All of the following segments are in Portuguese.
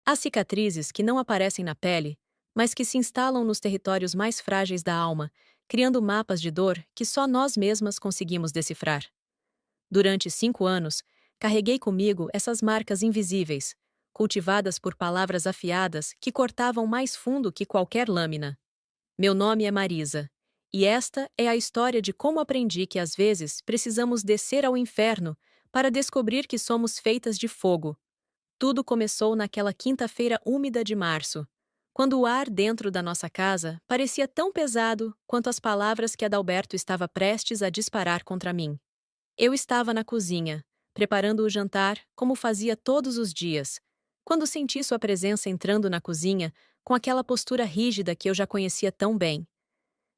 Há cicatrizes que não aparecem na pele, mas que se instalam nos territórios mais frágeis da alma, criando mapas de dor que só nós mesmas conseguimos decifrar. Durante 5 anos, carreguei comigo essas marcas invisíveis, cultivadas por palavras afiadas que cortavam mais fundo que qualquer lâmina. Meu nome é Marisa, e esta é a história de como aprendi que às vezes precisamos descer ao inferno para descobrir que somos feitas de fogo. Tudo começou naquela quinta-feira úmida de março, quando o ar dentro da nossa casa parecia tão pesado quanto as palavras que Adalberto estava prestes a disparar contra mim. Eu estava na cozinha, preparando o jantar, como fazia todos os dias, quando senti sua presença entrando na cozinha com aquela postura rígida que eu já conhecia tão bem.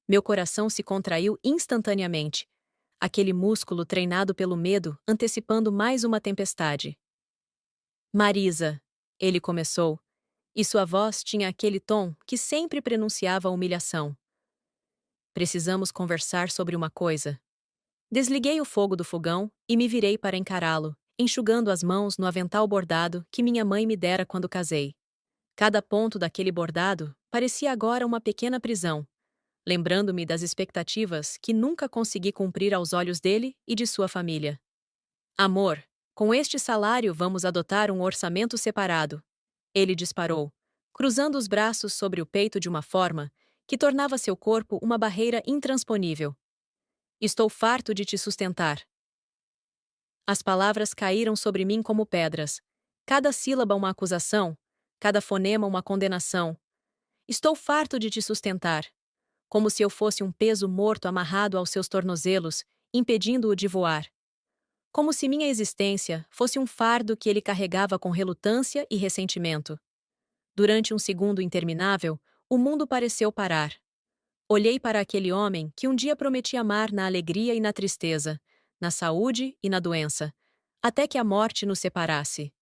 Meu coração se contraiu instantaneamente, aquele músculo treinado pelo medo antecipando mais uma tempestade. Marisa, ele começou, e sua voz tinha aquele tom que sempre prenunciava a humilhação. Precisamos conversar sobre uma coisa. Desliguei o fogo do fogão e me virei para encará-lo, enxugando as mãos no avental bordado que minha mãe me dera quando casei. Cada ponto daquele bordado parecia agora uma pequena prisão, lembrando-me das expectativas que nunca consegui cumprir aos olhos dele e de sua família. Amor, com este salário vamos adotar um orçamento separado. Ele disparou, cruzando os braços sobre o peito de uma forma que tornava seu corpo uma barreira intransponível. Estou farto de te sustentar. As palavras caíram sobre mim como pedras. Cada sílaba uma acusação, cada fonema uma condenação. Estou farto de te sustentar. Como se eu fosse um peso morto amarrado aos seus tornozelos, impedindo-o de voar. Como se minha existência fosse um fardo que ele carregava com relutância e ressentimento. Durante um segundo interminável, o mundo pareceu parar. Olhei para aquele homem que um dia prometi amar na alegria e na tristeza, na saúde e na doença, até que a morte nos separasse.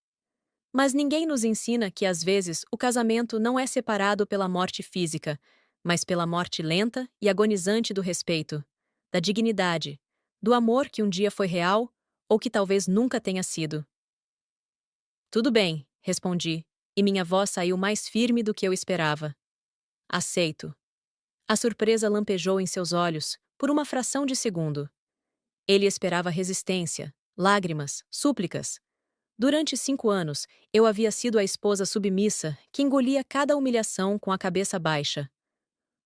Mas ninguém nos ensina que às vezes o casamento não é separado pela morte física, mas pela morte lenta e agonizante do respeito, da dignidade, do amor que um dia foi real ou que talvez nunca tenha sido. Tudo bem, respondi, e minha voz saiu mais firme do que eu esperava. Aceito. A surpresa lampejou em seus olhos, por uma fração de segundo. Ele esperava resistência, lágrimas, súplicas. Durante 5 anos, eu havia sido a esposa submissa que engolia cada humilhação com a cabeça baixa.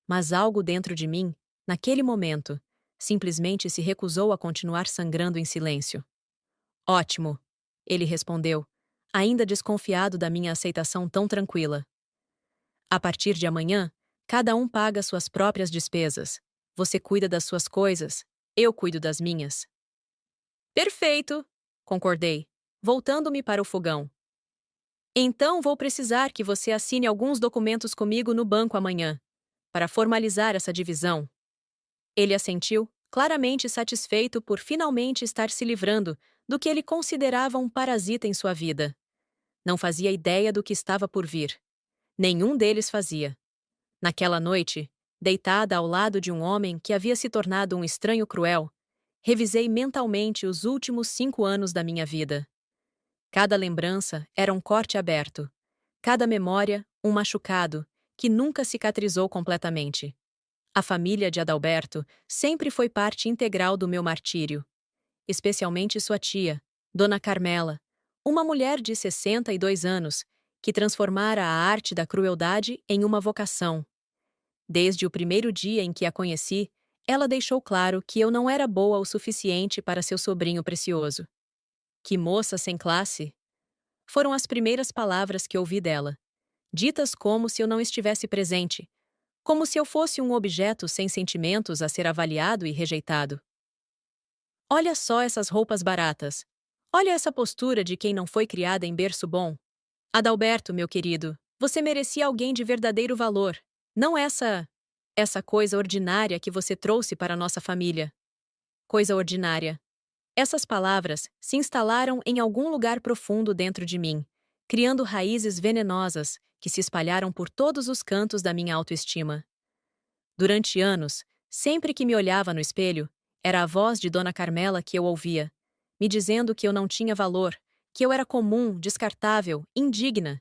Mas algo dentro de mim, naquele momento, simplesmente se recusou a continuar sangrando em silêncio. Ótimo, ele respondeu, ainda desconfiado da minha aceitação tão tranquila. A partir de amanhã, cada um paga suas próprias despesas. Você cuida das suas coisas, eu cuido das minhas. Perfeito, concordei, voltando-me para o fogão. Então vou precisar que você assine alguns documentos comigo no banco amanhã, para formalizar essa divisão. Ele assentiu, claramente satisfeito por finalmente estar se livrando do que ele considerava um parasita em sua vida. Não fazia ideia do que estava por vir. Nenhum deles fazia. Naquela noite, deitada ao lado de um homem que havia se tornado um estranho cruel, revisei mentalmente os últimos 5 anos da minha vida. Cada lembrança era um corte aberto. Cada memória, um machucado, que nunca cicatrizou completamente. A família de Adalberto sempre foi parte integral do meu martírio. Especialmente sua tia, Dona Carmela, uma mulher de 62 anos, que transformara a arte da crueldade em uma vocação. Desde o primeiro dia em que a conheci, ela deixou claro que eu não era boa o suficiente para seu sobrinho precioso. Que moça sem classe! Foram as primeiras palavras que ouvi dela, ditas como se eu não estivesse presente, como se eu fosse um objeto sem sentimentos a ser avaliado e rejeitado. Olha só essas roupas baratas. Olha essa postura de quem não foi criada em berço bom. Adalberto, meu querido, você merecia alguém de verdadeiro valor, não essa coisa ordinária que você trouxe para a nossa família. Coisa ordinária. Essas palavras se instalaram em algum lugar profundo dentro de mim, criando raízes venenosas que se espalharam por todos os cantos da minha autoestima. Durante anos, sempre que me olhava no espelho, era a voz de Dona Carmela que eu ouvia, me dizendo que eu não tinha valor, que eu era comum, descartável, indigna.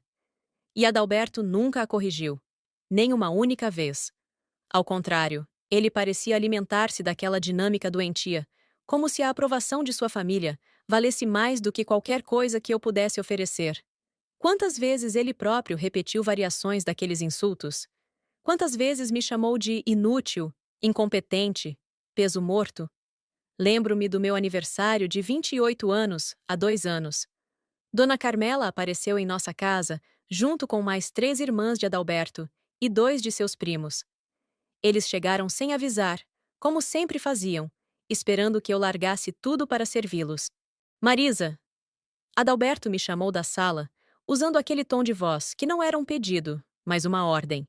E Adalberto nunca a corrigiu. Nem uma única vez. Ao contrário, ele parecia alimentar-se daquela dinâmica doentia, como se a aprovação de sua família valesse mais do que qualquer coisa que eu pudesse oferecer. Quantas vezes ele próprio repetiu variações daqueles insultos? Quantas vezes me chamou de inútil, incompetente, peso morto? Lembro-me do meu aniversário de 28 anos, há 2 anos. Dona Carmela apareceu em nossa casa, junto com mais 3 irmãs de Adalberto e 2 de seus primos. Eles chegaram sem avisar, como sempre faziam, esperando que eu largasse tudo para servi-los. Marisa! Adalberto me chamou da sala, usando aquele tom de voz que não era um pedido, mas uma ordem.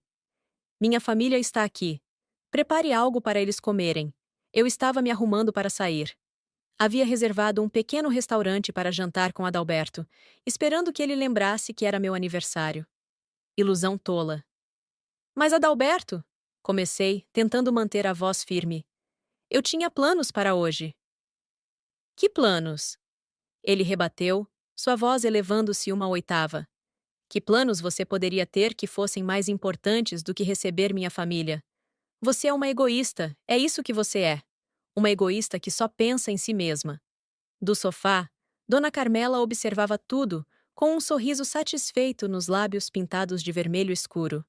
Minha família está aqui. Prepare algo para eles comerem. Eu estava me arrumando para sair. Havia reservado um pequeno restaurante para jantar com Adalberto, esperando que ele lembrasse que era meu aniversário. Ilusão tola. Mas Adalberto! Comecei, tentando manter a voz firme. Eu tinha planos para hoje. Que planos? Ele rebateu, sua voz elevando-se uma oitava. Que planos você poderia ter que fossem mais importantes do que receber minha família? Você é uma egoísta, é isso que você é. Uma egoísta que só pensa em si mesma. Do sofá, Dona Carmela observava tudo, com um sorriso satisfeito nos lábios pintados de vermelho escuro.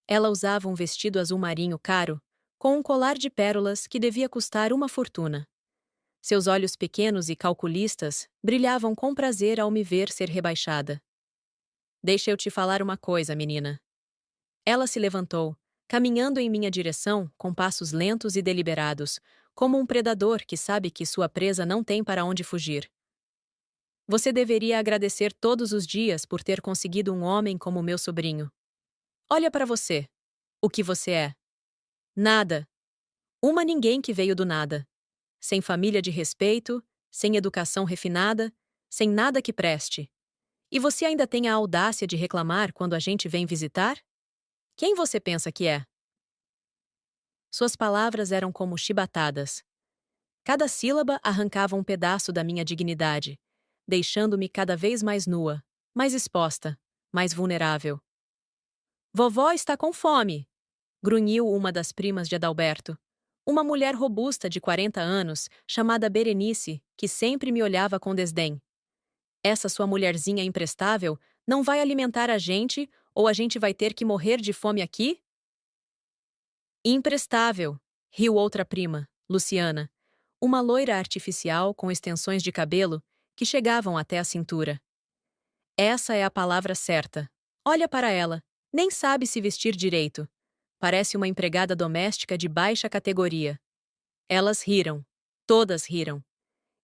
Ela usava um vestido azul marinho caro, com um colar de pérolas que devia custar uma fortuna. Seus olhos pequenos e calculistas brilhavam com prazer ao me ver ser rebaixada. Deixa eu te falar uma coisa, menina. Ela se levantou, caminhando em minha direção com passos lentos e deliberados, como um predador que sabe que sua presa não tem para onde fugir. Você deveria agradecer todos os dias por ter conseguido um homem como meu sobrinho. Olha para você. O que você é? Nada. Uma ninguém que veio do nada. Sem família de respeito, sem educação refinada, sem nada que preste. E você ainda tem a audácia de reclamar quando a gente vem visitar? Quem você pensa que é? Suas palavras eram como chibatadas. Cada sílaba arrancava um pedaço da minha dignidade, deixando-me cada vez mais nua, mais exposta, mais vulnerável. Vovó está com fome! Grunhiu uma das primas de Adalberto. Uma mulher robusta de 40 anos, chamada Berenice, que sempre me olhava com desdém. Essa sua mulherzinha imprestável não vai alimentar a gente ou a gente vai ter que morrer de fome aqui? Imprestável, riu outra prima, Luciana, uma loira artificial com extensões de cabelo que chegavam até a cintura. Essa é a palavra certa. Olha para ela, nem sabe se vestir direito. Parece uma empregada doméstica de baixa categoria. Elas riram. Todas riram.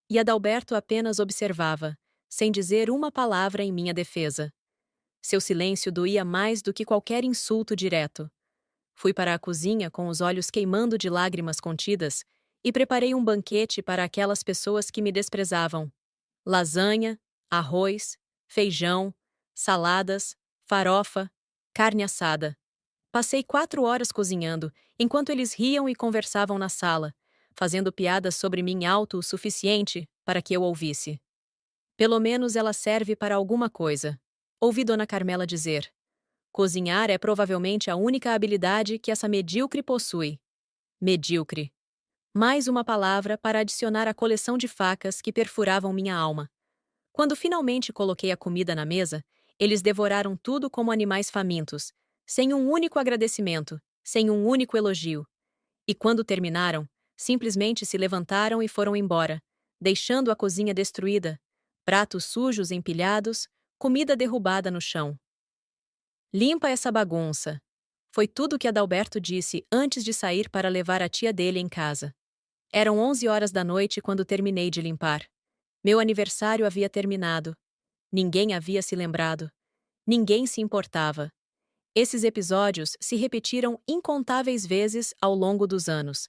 E Adalberto apenas observava, sem dizer uma palavra em minha defesa. Seu silêncio doía mais do que qualquer insulto direto. Fui para a cozinha com os olhos queimando de lágrimas contidas e preparei um banquete para aquelas pessoas que me desprezavam. Lasanha, arroz, feijão, saladas, farofa, carne assada. Passei 4 horas cozinhando, enquanto eles riam e conversavam na sala, fazendo piadas sobre mim alto o suficiente para que eu ouvisse. Pelo menos ela serve para alguma coisa, ouvi Dona Carmela dizer. Cozinhar é provavelmente a única habilidade que essa medíocre possui. Medíocre. Mais uma palavra para adicionar à coleção de facas que perfuravam minha alma. Quando finalmente coloquei a comida na mesa, eles devoraram tudo como animais famintos, sem um único agradecimento, sem um único elogio. E quando terminaram, simplesmente se levantaram e foram embora, deixando a cozinha destruída, pratos sujos empilhados, comida derrubada no chão. Limpa essa bagunça. Foi tudo que Adalberto disse antes de sair para levar a tia dele em casa. Eram 11 horas da noite quando terminei de limpar. Meu aniversário havia terminado. Ninguém havia se lembrado. Ninguém se importava. Esses episódios se repetiram incontáveis vezes ao longo dos anos.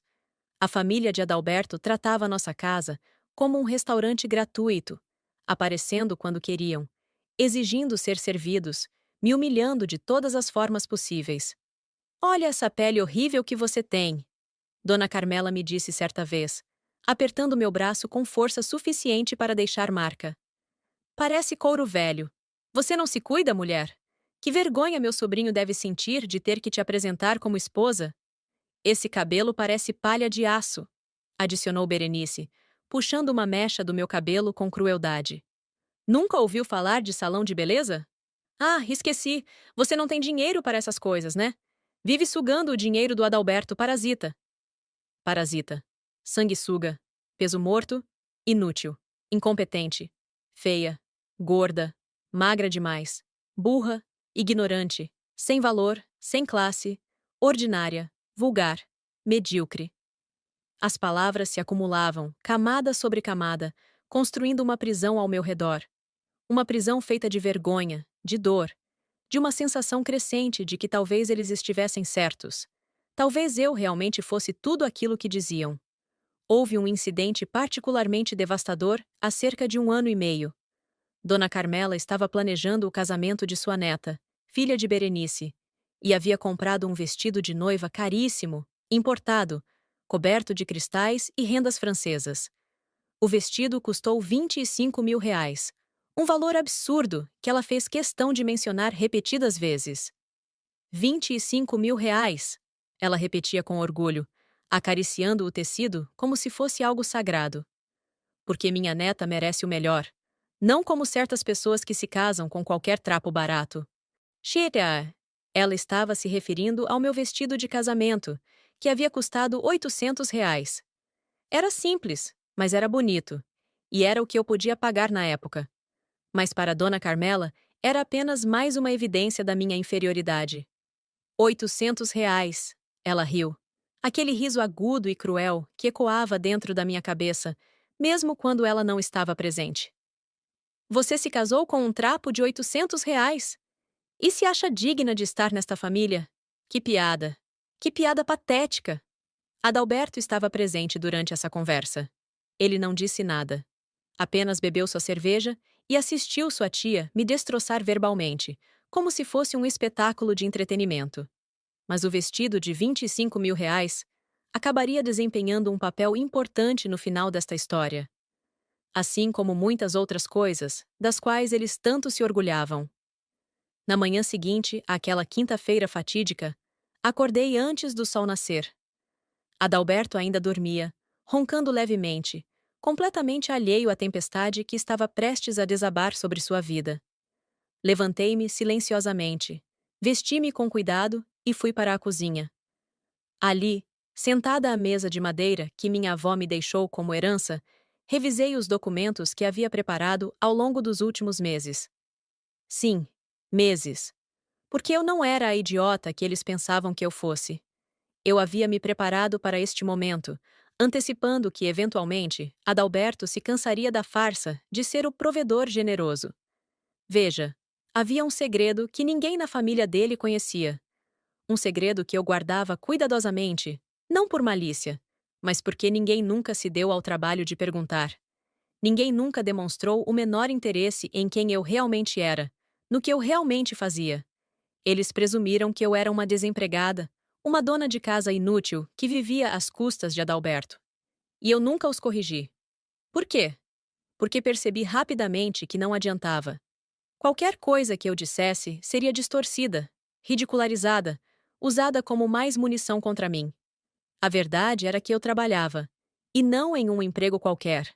A família de Adalberto tratava a nossa casa como um restaurante gratuito, aparecendo quando queriam, exigindo ser servidos, me humilhando de todas as formas possíveis. Olha essa pele horrível que você tem, Dona Carmela me disse certa vez, apertando meu braço com força suficiente para deixar marca. Parece couro velho. Você não se cuida, mulher? Que vergonha meu sobrinho deve sentir de ter que te apresentar como esposa? Esse cabelo parece palha de aço, adicionou Berenice, puxando uma mecha do meu cabelo com crueldade. Nunca ouviu falar de salão de beleza? Ah, esqueci. Você não tem dinheiro para essas coisas, né? Vive sugando o dinheiro do Adalberto parasita. Parasita. Sanguessuga. Peso morto. Inútil. Incompetente. Feia. Gorda. Magra demais. Burra. Ignorante. Sem valor. Sem classe. Ordinária. Vulgar. Medíocre. As palavras se acumulavam, camada sobre camada, construindo uma prisão ao meu redor. Uma prisão feita de vergonha, de dor, de uma sensação crescente de que talvez eles estivessem certos. Talvez eu realmente fosse tudo aquilo que diziam. Houve um incidente particularmente devastador há cerca de 1 ano e meio. Dona Carmela estava planejando o casamento de sua neta, filha de Berenice, e havia comprado um vestido de noiva caríssimo, importado, coberto de cristais e rendas francesas. O vestido custou R$ 25.000, um valor absurdo que ela fez questão de mencionar repetidas vezes. R$ 25.000, ela repetia com orgulho, acariciando o tecido como se fosse algo sagrado. Porque minha neta merece o melhor, não como certas pessoas que se casam com qualquer trapo barato. Shira! Ela estava se referindo ao meu vestido de casamento, que havia custado R$ 800. Era simples, mas era bonito, e era o que eu podia pagar na época. Mas para Dona Carmela, era apenas mais uma evidência da minha inferioridade. R$ 800, ela riu. Aquele riso agudo e cruel que ecoava dentro da minha cabeça, mesmo quando ela não estava presente. Você se casou com um trapo de R$ 800? E se acha digna de estar nesta família? Que piada! Que piada patética! Adalberto estava presente durante essa conversa. Ele não disse nada. Apenas bebeu sua cerveja e assistiu sua tia me destroçar verbalmente, como se fosse um espetáculo de entretenimento. Mas o vestido de R$ 25.000 acabaria desempenhando um papel importante no final desta história. Assim como muitas outras coisas, das quais eles tanto se orgulhavam. Na manhã seguinte, àquela quinta-feira fatídica, acordei antes do sol nascer. Adalberto ainda dormia, roncando levemente, completamente alheio à tempestade que estava prestes a desabar sobre sua vida. Levantei-me silenciosamente, vesti-me com cuidado e fui para a cozinha. Ali, sentada à mesa de madeira que minha avó me deixou como herança, revisei os documentos que havia preparado ao longo dos últimos meses. Sim, meses. Porque eu não era a idiota que eles pensavam que eu fosse. Eu havia me preparado para este momento, antecipando que, eventualmente, Adalberto se cansaria da farsa de ser o provedor generoso. Veja, havia um segredo que ninguém na família dele conhecia. Um segredo que eu guardava cuidadosamente, não por malícia, mas porque ninguém nunca se deu ao trabalho de perguntar. Ninguém nunca demonstrou o menor interesse em quem eu realmente era, no que eu realmente fazia. Eles presumiram que eu era uma desempregada, uma dona de casa inútil que vivia às custas de Adalberto. E eu nunca os corrigi. Por quê? Porque percebi rapidamente que não adiantava. Qualquer coisa que eu dissesse seria distorcida, ridicularizada, usada como mais munição contra mim. A verdade era que eu trabalhava, e não em um emprego qualquer.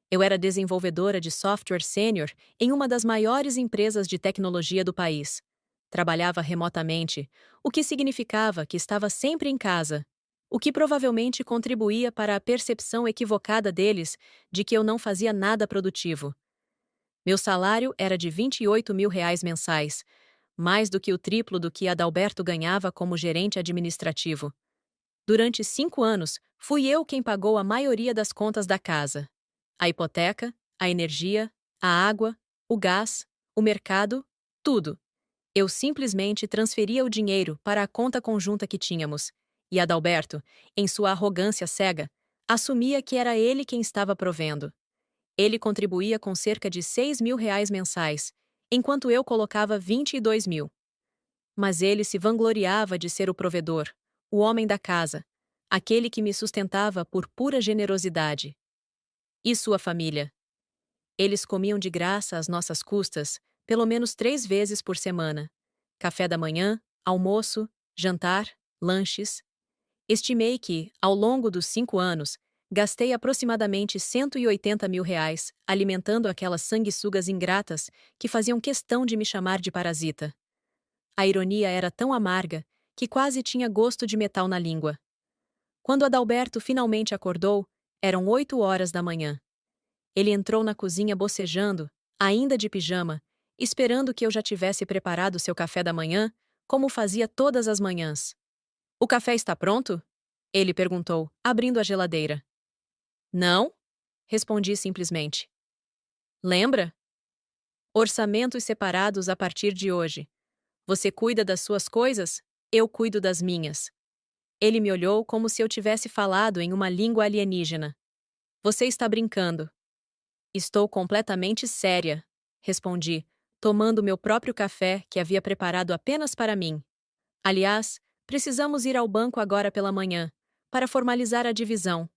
Eu era desenvolvedora de software sênior em uma das maiores empresas de tecnologia do país. Trabalhava remotamente, o que significava que estava sempre em casa, o que provavelmente contribuía para a percepção equivocada deles de que eu não fazia nada produtivo. Meu salário era de R$ 28.000 mensais, mais do que o triplo do que Adalberto ganhava como gerente administrativo. Durante 5 anos, fui eu quem pagou a maioria das contas da casa. A hipoteca, a energia, a água, o gás, o mercado, tudo. Eu simplesmente transferia o dinheiro para a conta conjunta que tínhamos, e Adalberto, em sua arrogância cega, assumia que era ele quem estava provendo. Ele contribuía com cerca de R$ 6.000 mensais, enquanto eu colocava 22.000. Mas ele se vangloriava de ser o provedor, o homem da casa, aquele que me sustentava por pura generosidade. E sua família? Eles comiam de graça às nossas custas, pelo menos 3 vezes por semana. café da manhã, almoço, jantar, lanches. Estimei que, ao longo dos 5 anos, gastei aproximadamente R$ 180.000 alimentando aquelas sanguessugas ingratas que faziam questão de me chamar de parasita. A ironia era tão amarga que quase tinha gosto de metal na língua. Quando Adalberto finalmente acordou, eram 8 horas da manhã. Ele entrou na cozinha bocejando, ainda de pijama, esperando que eu já tivesse preparado seu café da manhã, como fazia todas as manhãs. "O café está pronto?" Ele perguntou, abrindo a geladeira. "Não?" Respondi simplesmente. "Lembra? Orçamentos separados a partir de hoje. Você cuida das suas coisas, eu cuido das minhas." Ele me olhou como se eu tivesse falado em uma língua alienígena. "Você está brincando." "Estou completamente séria", respondi, tomando meu próprio café que havia preparado apenas para mim. "Aliás, precisamos ir ao banco agora pela manhã, para formalizar a divisão."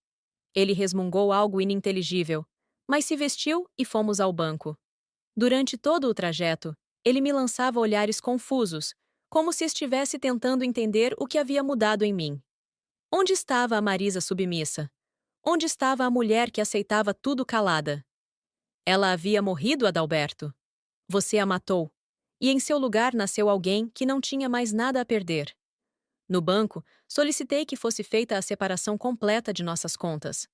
Ele resmungou algo ininteligível, mas se vestiu e fomos ao banco. Durante todo o trajeto, ele me lançava olhares confusos, como se estivesse tentando entender o que havia mudado em mim. Onde estava a Marisa submissa? Onde estava a mulher que aceitava tudo calada? Ela havia morrido, Adalberto. Você a matou. E em seu lugar nasceu alguém que não tinha mais nada a perder. No banco, solicitei que fosse feita a separação completa de nossas contas.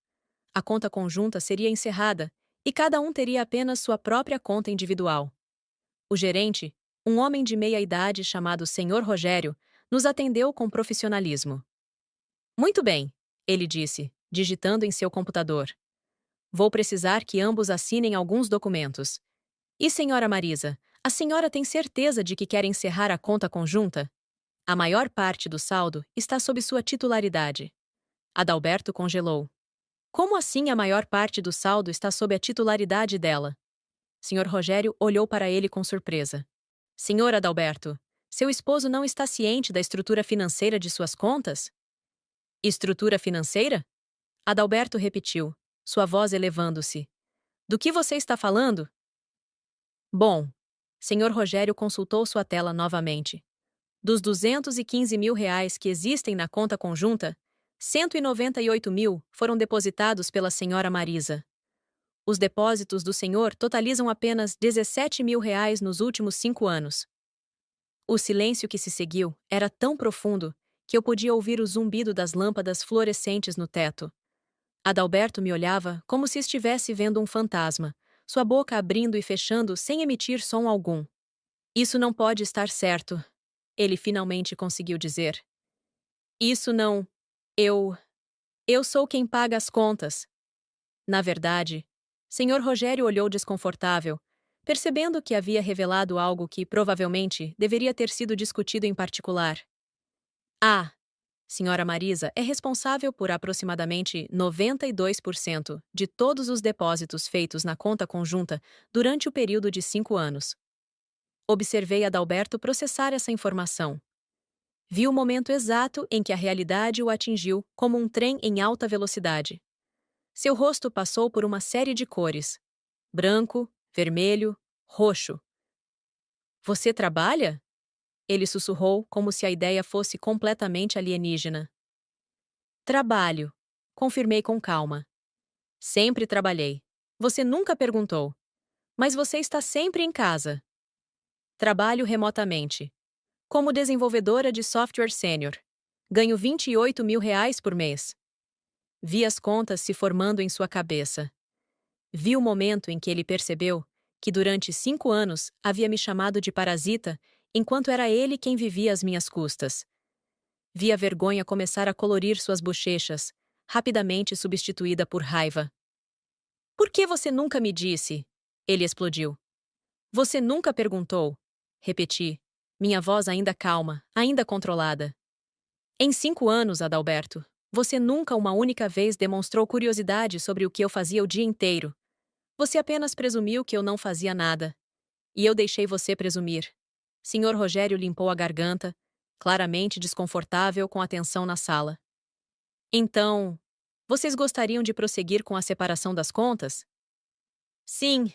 A conta conjunta seria encerrada e cada um teria apenas sua própria conta individual. O gerente, um homem de meia idade chamado Senhor Rogério, nos atendeu com profissionalismo. "Muito bem", ele disse, digitando em seu computador. "Vou precisar que ambos assinem alguns documentos. E senhora Marisa, a senhora tem certeza de que quer encerrar a conta conjunta? A maior parte do saldo está sob sua titularidade." Adalberto congelou. "Como assim a maior parte do saldo está sob a titularidade dela?" Senhor Rogério olhou para ele com surpresa. "Senhor Adalberto, seu esposo não está ciente da estrutura financeira de suas contas?" "Estrutura financeira?" Adalberto repetiu, sua voz elevando-se. "Do que você está falando?" "Bom." Senhor Rogério consultou sua tela novamente. "Dos R$ 215.000 que existem na conta conjunta, 198.000 foram depositados pela senhora Marisa. Os depósitos do senhor totalizam apenas R$ 17.000 nos últimos 5 anos." O silêncio que se seguiu era tão profundo que eu podia ouvir o zumbido das lâmpadas fluorescentes no teto. Adalberto me olhava como se estivesse vendo um fantasma, sua boca abrindo e fechando sem emitir som algum. "Isso não pode estar certo", ele finalmente conseguiu dizer. "Isso não. Eu. Eu sou quem paga as contas." Na verdade, Senhor Rogério olhou desconfortável, percebendo que havia revelado algo que provavelmente deveria ter sido discutido em particular. "Ah, senhora Marisa é responsável por aproximadamente 92% de todos os depósitos feitos na conta conjunta durante o período de 5 anos." Observei Adalberto processar essa informação. Vi o momento exato em que a realidade o atingiu como um trem em alta velocidade. Seu rosto passou por uma série de cores: branco, vermelho, roxo. "Você trabalha?" Ele sussurrou como se a ideia fosse completamente alienígena. "Trabalho", confirmei com calma. "Sempre trabalhei. Você nunca perguntou. Mas você está sempre em casa." "Trabalho remotamente. Como desenvolvedora de software sênior. Ganho R$ 28.000 por mês." Vi as contas se formando em sua cabeça. Vi o momento em que ele percebeu que durante 5 anos havia me chamado de parasita enquanto era ele quem vivia às minhas custas. Vi a vergonha começar a colorir suas bochechas, rapidamente substituída por raiva. "Por que você nunca me disse?" Ele explodiu. "Você nunca perguntou?" Repeti, minha voz ainda calma, ainda controlada. "Em 5 anos, Adalberto, você nunca uma única vez demonstrou curiosidade sobre o que eu fazia o dia inteiro. Você apenas presumiu que eu não fazia nada. E eu deixei você presumir." Senhor Rogério limpou a garganta, claramente desconfortável com a tensão na sala. "Então, vocês gostariam de prosseguir com a separação das contas?" "Sim",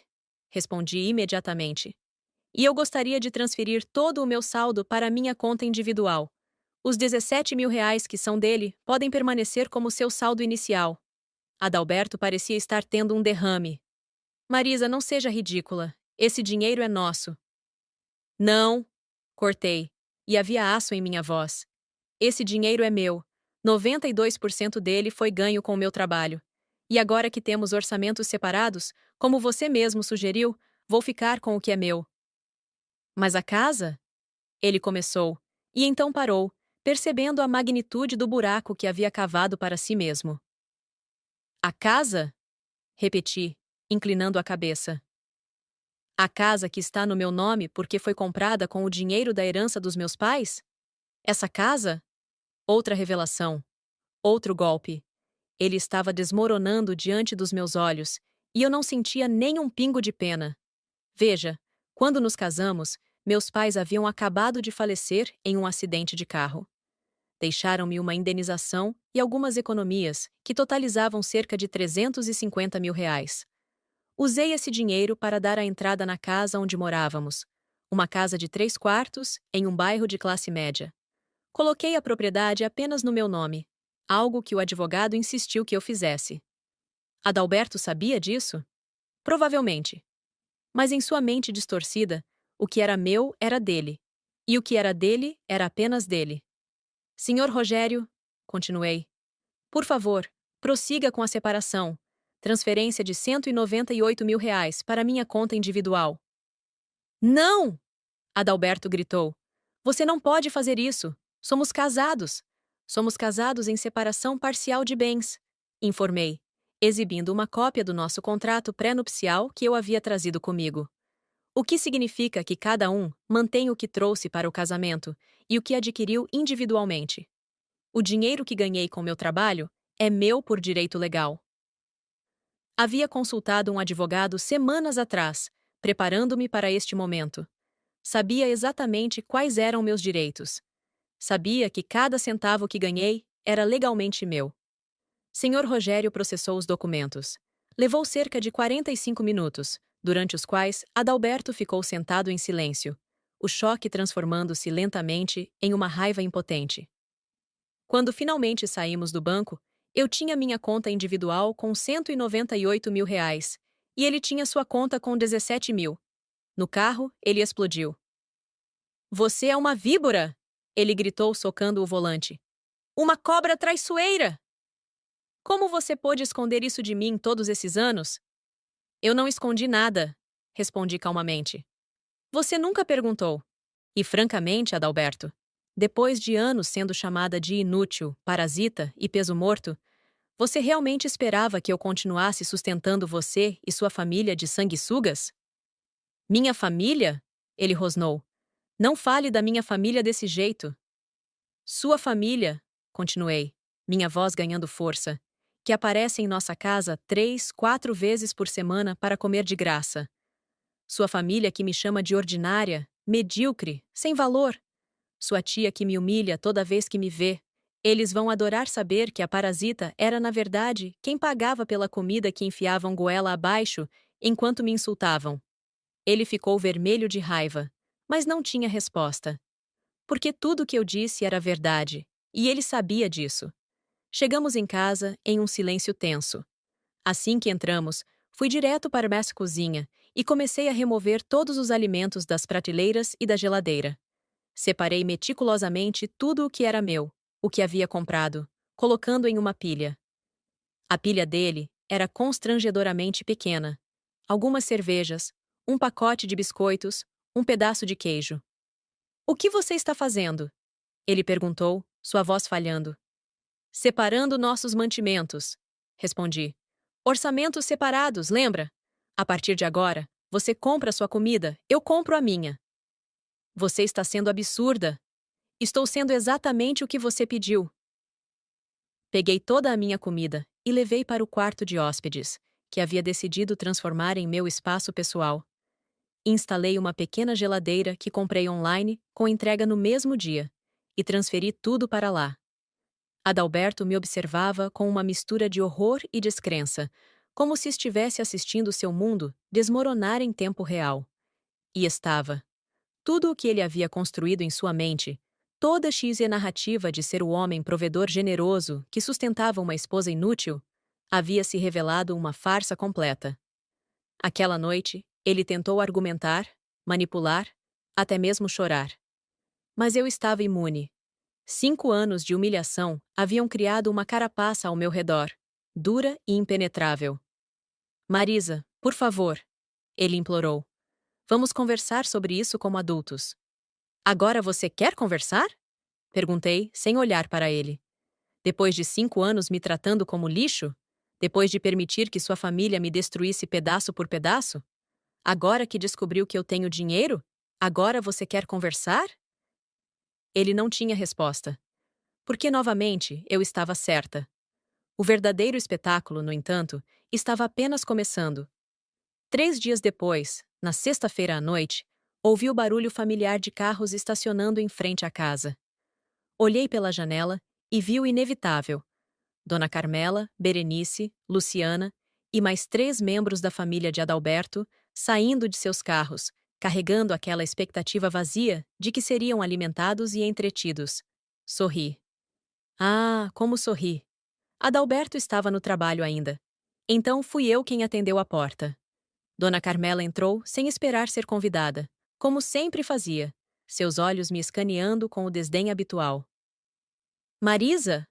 respondi imediatamente. E eu gostaria de transferir todo o meu saldo para a minha conta individual. Os 17 mil reais que são dele podem permanecer como seu saldo inicial. Adalberto parecia estar tendo um derrame. Marisa, não seja ridícula. Esse dinheiro é nosso. Não, cortei, e havia aço em minha voz. Esse dinheiro é meu. 92% dele foi ganho com o meu trabalho. E agora que temos orçamentos separados, como você mesmo sugeriu, vou ficar com o que é meu. Mas a casa? Ele começou, e então parou, percebendo a magnitude do buraco que havia cavado para si mesmo. A casa? Repeti, inclinando a cabeça. A casa que está no meu nome porque foi comprada com o dinheiro da herança dos meus pais? Essa casa? Outra revelação. Outro golpe. Ele estava desmoronando diante dos meus olhos, e eu não sentia nem um pingo de pena. Veja, quando nos casamos, meus pais haviam acabado de falecer em um acidente de carro. Deixaram-me uma indenização e algumas economias, que totalizavam cerca de 350 mil reais. Usei esse dinheiro para dar a entrada na casa onde morávamos, uma casa de 3 quartos, em um bairro de classe média. Coloquei a propriedade apenas no meu nome, algo que o advogado insistiu que eu fizesse. Adalberto sabia disso? Provavelmente. Mas em sua mente distorcida, o que era meu era dele, e o que era dele era apenas dele. Senhor Rogério, continuei, por favor, prossiga com a separação. Transferência de 198 mil reais para minha conta individual. Não! Adalberto gritou. Você não pode fazer isso. Somos casados. Somos casados em separação parcial de bens, informei, exibindo uma cópia do nosso contrato pré-nupcial que eu havia trazido comigo. O que significa que cada um mantém o que trouxe para o casamento e o que adquiriu individualmente. O dinheiro que ganhei com meu trabalho é meu por direito legal. Havia consultado um advogado semanas atrás, preparando-me para este momento. Sabia exatamente quais eram meus direitos. Sabia que cada centavo que ganhei era legalmente meu. Senhor Rogério processou os documentos. Levou cerca de 45 minutos, durante os quais Adalberto ficou sentado em silêncio, o choque transformando-se lentamente em uma raiva impotente. Quando finalmente saímos do banco, eu tinha minha conta individual com 198 mil reais, e ele tinha sua conta com 17 mil. No carro, ele explodiu. Você é uma víbora! Ele gritou socando o volante. Uma cobra traiçoeira! Como você pôde esconder isso de mim todos esses anos? Eu não escondi nada, respondi calmamente. Você nunca perguntou. E francamente, Adalberto, depois de anos sendo chamada de inútil, parasita e peso morto, você realmente esperava que eu continuasse sustentando você e sua família de sanguessugas? Minha família? Ele rosnou. Não fale da minha família desse jeito. Sua família, continuei, minha voz ganhando força, que aparece em nossa casa 3, 4 vezes por semana para comer de graça. Sua família que me chama de ordinária, medíocre, sem valor. Sua tia que me humilha toda vez que me vê. Eles vão adorar saber que a parasita era, na verdade, quem pagava pela comida que enfiavam goela abaixo enquanto me insultavam. Ele ficou vermelho de raiva, mas não tinha resposta. Porque tudo o que eu disse era verdade, e ele sabia disso. Chegamos em casa em um silêncio tenso. Assim que entramos, fui direto para a cozinha e comecei a remover todos os alimentos das prateleiras e da geladeira. Separei meticulosamente tudo o que era meu, o que havia comprado, colocando em uma pilha. A pilha dele era constrangedoramente pequena. Algumas cervejas, um pacote de biscoitos, um pedaço de queijo. O que você está fazendo? Ele perguntou, sua voz falhando. Separando nossos mantimentos, respondi. Orçamentos separados, lembra? A partir de agora, você compra sua comida, eu compro a minha. Você está sendo absurda. Estou sendo exatamente o que você pediu. Peguei toda a minha comida e levei para o quarto de hóspedes, que havia decidido transformar em meu espaço pessoal. Instalei uma pequena geladeira que comprei online, com entrega no mesmo dia, e transferi tudo para lá. Adalberto me observava com uma mistura de horror e descrença, como se estivesse assistindo seu mundo desmoronar em tempo real. E estava. Tudo o que ele havia construído em sua mente, toda a narrativa de ser o homem provedor generoso que sustentava uma esposa inútil, havia se revelado uma farsa completa. Aquela noite, ele tentou argumentar, manipular, até mesmo chorar. Mas eu estava imune. 5 anos de humilhação haviam criado uma carapaça ao meu redor, dura e impenetrável. Marisa, por favor, ele implorou. Vamos conversar sobre isso como adultos. Agora você quer conversar? Perguntei, sem olhar para ele. Depois de 5 anos me tratando como lixo? Depois de permitir que sua família me destruísse pedaço por pedaço? Agora que descobriu que eu tenho dinheiro? Agora você quer conversar? Ele não tinha resposta. Porque novamente eu estava certa. O verdadeiro espetáculo, no entanto, estava apenas começando. 3 dias depois, na sexta-feira à noite, ouvi o barulho familiar de carros estacionando em frente à casa. Olhei pela janela e vi o inevitável. Dona Carmela, Berenice, Luciana e mais 3 membros da família de Adalberto saindo de seus carros, carregando aquela expectativa vazia de que seriam alimentados e entretidos. Sorri. Ah, como sorri! Adalberto estava no trabalho ainda. Então fui eu quem atendeu a porta. Dona Carmela entrou sem esperar ser convidada, como sempre fazia, seus olhos me escaneando com o desdém habitual. Marisa?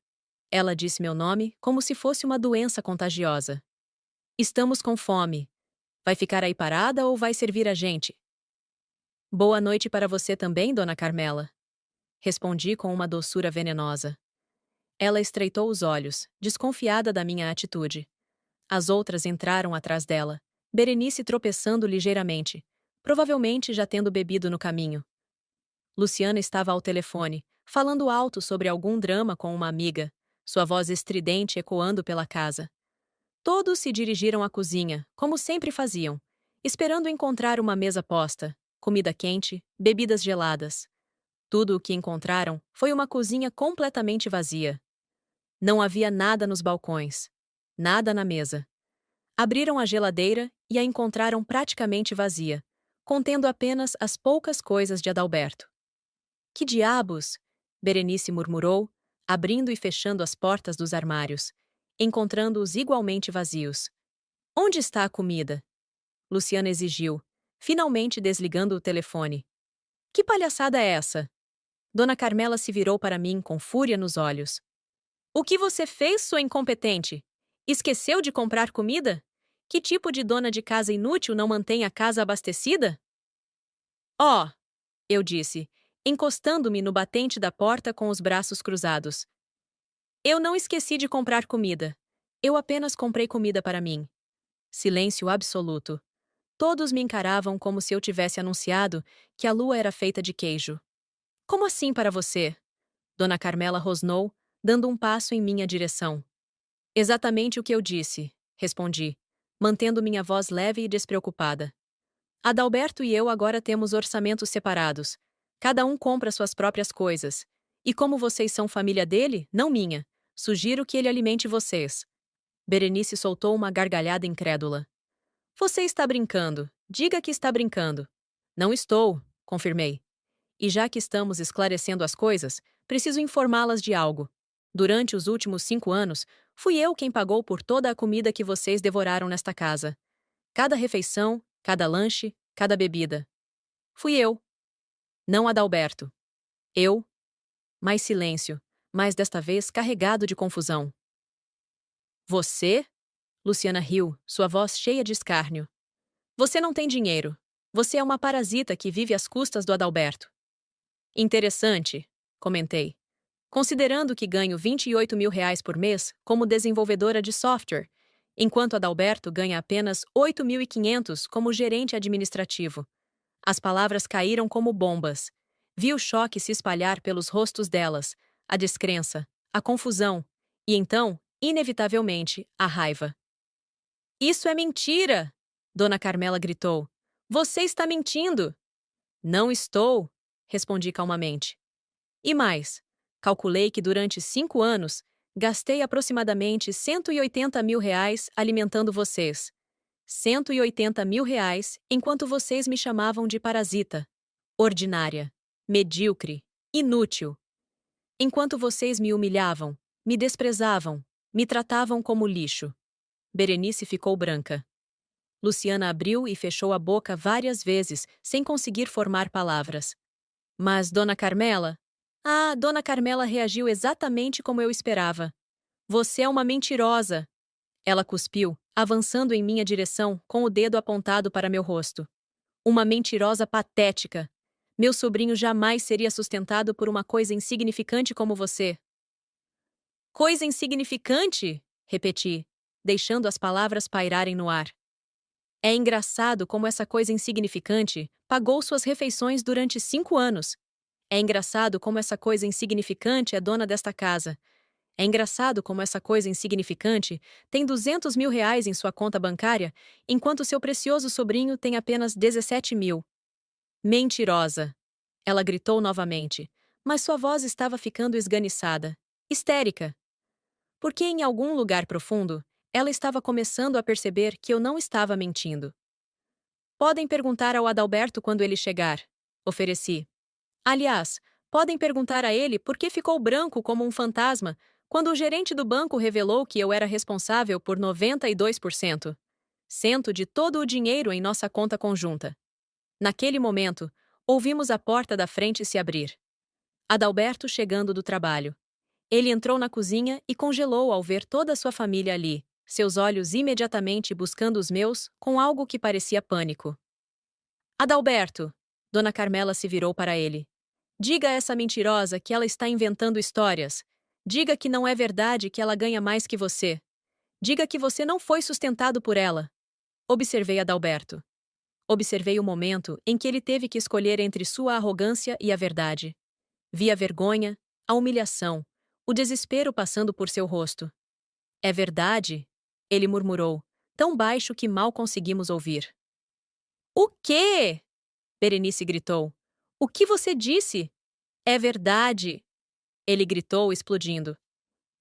Ela disse meu nome como se fosse uma doença contagiosa. Estamos com fome. Vai ficar aí parada ou vai servir a gente? Boa noite para você também, Dona Carmela. Respondi com uma doçura venenosa. Ela estreitou os olhos, desconfiada da minha atitude. As outras entraram atrás dela, Berenice tropeçando ligeiramente, provavelmente já tendo bebido no caminho. Luciana estava ao telefone, falando alto sobre algum drama com uma amiga, sua voz estridente ecoando pela casa. Todos se dirigiram à cozinha, como sempre faziam, esperando encontrar uma mesa posta, comida quente, bebidas geladas. Tudo o que encontraram foi uma cozinha completamente vazia. Não havia nada nos balcões, nada na mesa. Abriram a geladeira e a encontraram praticamente vazia, contendo apenas as poucas coisas de Adalberto. Que diabos! Berenice murmurou, abrindo e fechando as portas dos armários, encontrando-os igualmente vazios. Onde está a comida? Luciana exigiu, finalmente desligando o telefone. Que palhaçada é essa? Dona Carmela se virou para mim com fúria nos olhos. O que você fez, sua incompetente? Esqueceu de comprar comida? Que tipo de dona de casa inútil não mantém a casa abastecida? Oh! Eu disse, encostando-me no batente da porta com os braços cruzados. Eu não esqueci de comprar comida. Eu apenas comprei comida para mim. Silêncio absoluto. Todos me encaravam como se eu tivesse anunciado que a lua era feita de queijo. Como assim para você? Dona Carmela rosnou, dando um passo em minha direção. Exatamente o que eu disse, respondi, mantendo minha voz leve e despreocupada. Adalberto e eu agora temos orçamentos separados. Cada um compra suas próprias coisas. E como vocês são família dele, não minha, sugiro que ele alimente vocês. Berenice soltou uma gargalhada incrédula. Você está brincando. Diga que está brincando. Não estou, confirmei. E já que estamos esclarecendo as coisas, preciso informá-las de algo. Durante os últimos 5 anos, fui eu quem pagou por toda a comida que vocês devoraram nesta casa. Cada refeição, cada lanche, cada bebida. Fui eu. Não Adalberto. Eu. Mais silêncio, mas desta vez carregado de confusão. Você? Luciana riu, sua voz cheia de escárnio. Você não tem dinheiro. Você é uma parasita que vive às custas do Adalberto. Interessante, comentei. Considerando que ganho R$ 28.000 por mês como desenvolvedora de software, enquanto Adalberto ganha apenas 8.500 como gerente administrativo. As palavras caíram como bombas. Vi o choque se espalhar pelos rostos delas, a descrença, a confusão e então, inevitavelmente, a raiva. Isso é mentira! Dona Carmela gritou. Você está mentindo! Não estou, respondi calmamente. E mais, calculei que durante 5 anos, gastei aproximadamente R$ 180.000 alimentando vocês. R$ 180.000 enquanto vocês me chamavam de parasita. ordinária, medíocre, inútil. Enquanto vocês me humilhavam, me desprezavam, me tratavam como lixo. Berenice ficou branca. Luciana abriu e fechou a boca várias vezes, sem conseguir formar palavras. Mas Dona Carmela? Ah, Dona Carmela reagiu exatamente como eu esperava. Você é uma mentirosa! Ela cuspiu, avançando em minha direção, com o dedo apontado para meu rosto. Uma mentirosa patética! Meu sobrinho jamais seria sustentado por uma coisa insignificante como você. Coisa insignificante? Repeti, deixando as palavras pairarem no ar. É engraçado como essa coisa insignificante pagou suas refeições durante 5 anos. É engraçado como essa coisa insignificante é dona desta casa. É engraçado como essa coisa insignificante tem 200 mil reais em sua conta bancária, enquanto seu precioso sobrinho tem apenas 17 mil. Mentirosa! Ela gritou novamente, mas sua voz estava ficando esganiçada, histérica. Porque em algum lugar profundo, ela estava começando a perceber que eu não estava mentindo. Podem perguntar ao Adalberto quando ele chegar, ofereci. Aliás, podem perguntar a ele por que ficou branco como um fantasma quando o gerente do banco revelou que eu era responsável por 92% de todo o dinheiro em nossa conta conjunta. Naquele momento, ouvimos a porta da frente se abrir. Adalberto chegando do trabalho. Ele entrou na cozinha e congelou ao ver toda a sua família ali, seus olhos imediatamente buscando os meus com algo que parecia pânico. Adalberto! Dona Carmela se virou para ele. Diga a essa mentirosa que ela está inventando histórias. Diga que não é verdade que ela ganha mais que você. Diga que você não foi sustentado por ela. Observei Adalberto. Observei o momento em que ele teve que escolher entre sua arrogância e a verdade. Vi a vergonha, a humilhação, o desespero passando por seu rosto. É verdade? Ele murmurou, tão baixo que mal conseguimos ouvir. O quê? Berenice gritou. O que você disse? É verdade! Ele gritou, explodindo.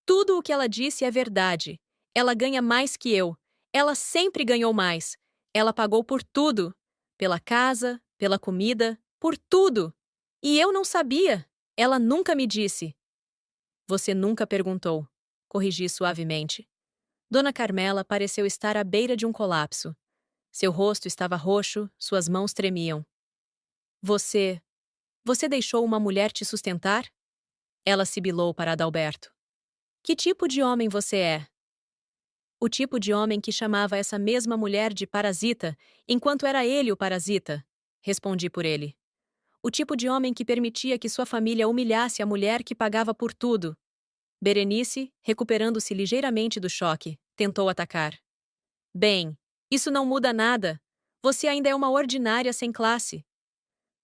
Tudo o que ela disse é verdade. Ela ganha mais que eu. Ela sempre ganhou mais. Ela pagou por tudo. Pela casa, pela comida, por tudo. E eu não sabia. Ela nunca me disse. Você nunca perguntou. Corrigi suavemente. Dona Carmela pareceu estar à beira de um colapso. Seu rosto estava roxo, suas mãos tremiam. Você deixou uma mulher te sustentar? Ela sibilou para Adalberto. Que tipo de homem você é? O tipo de homem que chamava essa mesma mulher de parasita, enquanto era ele o parasita, respondi por ele. O tipo de homem que permitia que sua família humilhasse a mulher que pagava por tudo. Berenice, recuperando-se ligeiramente do choque, tentou atacar. Bem, isso não muda nada. Você ainda é uma ordinária sem classe.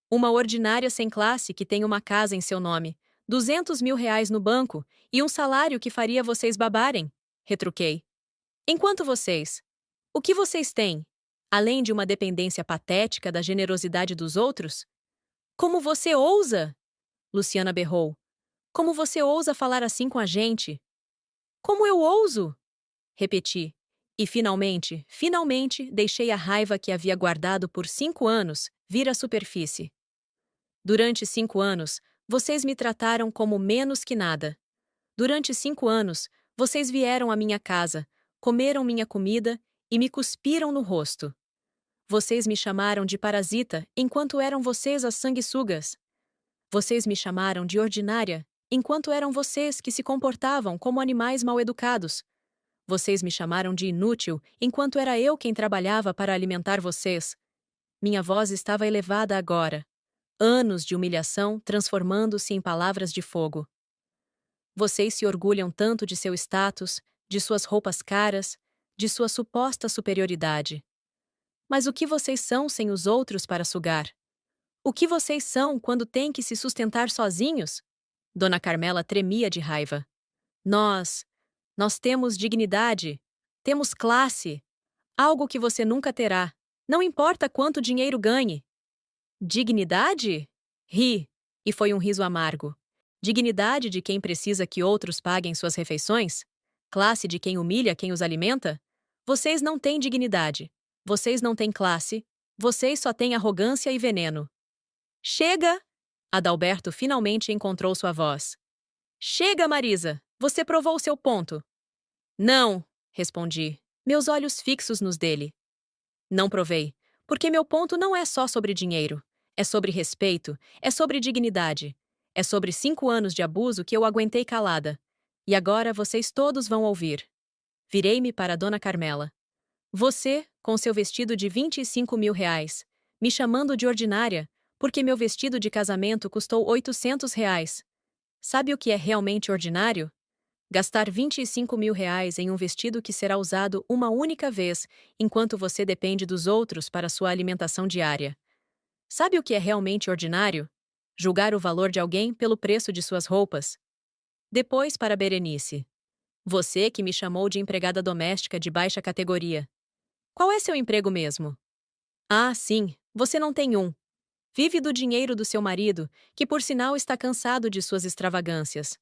Uma ordinária sem classe que tem uma casa em seu nome, 200 mil reais no banco e um salário que faria vocês babarem, retruquei. Enquanto vocês, o que vocês têm, além de uma dependência patética da generosidade dos outros? Como você ousa? Luciana berrou. Como você ousa falar assim com a gente? Como eu ouso? Repeti. E finalmente, deixei a raiva que havia guardado por 5 anos vir à superfície. Durante 5 anos, vocês me trataram como menos que nada. Durante 5 anos, vocês vieram à minha casa, comeram minha comida e me cuspiram no rosto. Vocês me chamaram de parasita enquanto eram vocês as sanguessugas. Vocês me chamaram de ordinária enquanto eram vocês que se comportavam como animais mal-educados. Vocês me chamaram de inútil enquanto era eu quem trabalhava para alimentar vocês. Minha voz estava elevada agora. Anos de humilhação transformando-se em palavras de fogo. Vocês se orgulham tanto de seu status, de suas roupas caras, de sua suposta superioridade. Mas o que vocês são sem os outros para sugar? O que vocês são quando têm que se sustentar sozinhos? Dona Carmela tremia de raiva. Nós temos dignidade, temos classe, algo que você nunca terá, não importa quanto dinheiro ganhe. Dignidade? Ri, e foi um riso amargo. Dignidade de quem precisa que outros paguem suas refeições? Classe de quem humilha quem os alimenta? Vocês não têm dignidade. Vocês não têm classe. Vocês só têm arrogância e veneno. Chega! Adalberto finalmente encontrou sua voz. Chega, Marisa! Você provou seu ponto. Não, respondi, meus olhos fixos nos dele. Não provei, porque meu ponto não é só sobre dinheiro. É sobre respeito, é sobre dignidade. É sobre 5 anos de abuso que eu aguentei calada. E agora vocês todos vão ouvir. Virei-me para Dona Carmela. Você, com seu vestido de 25 mil reais, me chamando de ordinária, porque meu vestido de casamento custou 800 reais. Sabe o que é realmente ordinário? Gastar 25 mil reais em um vestido que será usado uma única vez, enquanto você depende dos outros para sua alimentação diária. Sabe o que é realmente ordinário? Julgar o valor de alguém pelo preço de suas roupas. Depois para Berenice. Você que me chamou de empregada doméstica de baixa categoria. Qual é seu emprego mesmo? Ah, sim, você não tem um. Vive do dinheiro do seu marido, que por sinal está cansado de suas extravagâncias.